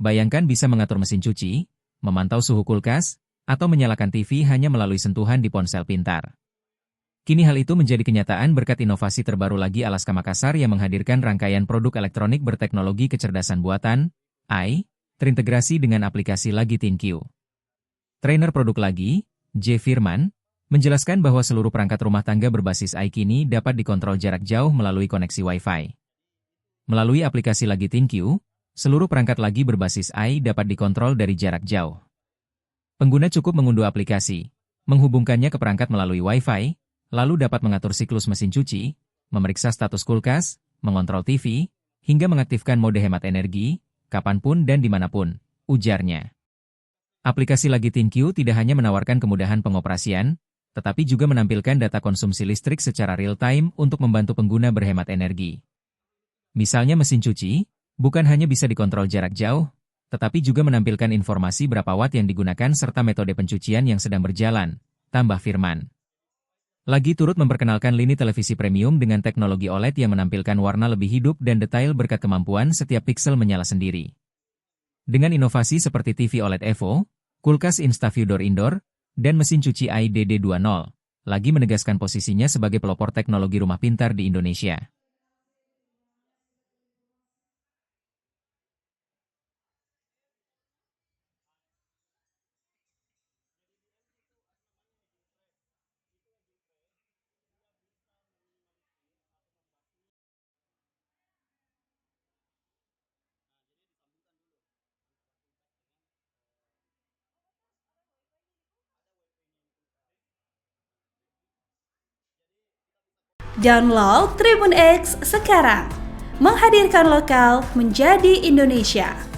Bayangkan bisa mengatur mesin cuci, memantau suhu kulkas, atau menyalakan TV hanya melalui sentuhan di ponsel pintar. Kini hal itu menjadi kenyataan berkat inovasi terbaru lagi Alaska Makassar yang menghadirkan rangkaian produk elektronik berteknologi kecerdasan buatan, AI, terintegrasi dengan aplikasi Lagi ThinQ. Trainer produk Lagi, J. Firman, menjelaskan bahwa seluruh perangkat rumah tangga berbasis AI kini dapat dikontrol jarak jauh melalui koneksi Wi-Fi. Melalui aplikasi Lagi ThinQ, seluruh perangkat Lagi berbasis AI dapat dikontrol dari jarak jauh. Pengguna cukup mengunduh aplikasi, menghubungkannya ke perangkat melalui Wi-Fi, lalu dapat mengatur siklus mesin cuci, memeriksa status kulkas, mengontrol TV, hingga mengaktifkan mode hemat energi, kapanpun dan dimanapun, ujarnya. Aplikasi Lagi ThinQ tidak hanya menawarkan kemudahan pengoperasian, tetapi juga menampilkan data konsumsi listrik secara real-time untuk membantu pengguna berhemat energi. Misalnya mesin cuci, bukan hanya bisa dikontrol jarak jauh, tetapi juga menampilkan informasi berapa watt yang digunakan serta metode pencucian yang sedang berjalan, tambah Firman. Lagi turut memperkenalkan lini televisi premium dengan teknologi OLED yang menampilkan warna lebih hidup dan detail berkat kemampuan setiap piksel menyala sendiri. Dengan inovasi seperti TV OLED Evo, kulkas InstaView Door Indoor, dan mesin cuci IDD20, Lagi menegaskan posisinya sebagai pelopor teknologi rumah pintar di Indonesia. Download Tribun X sekarang, menghadirkan lokal menjadi Indonesia.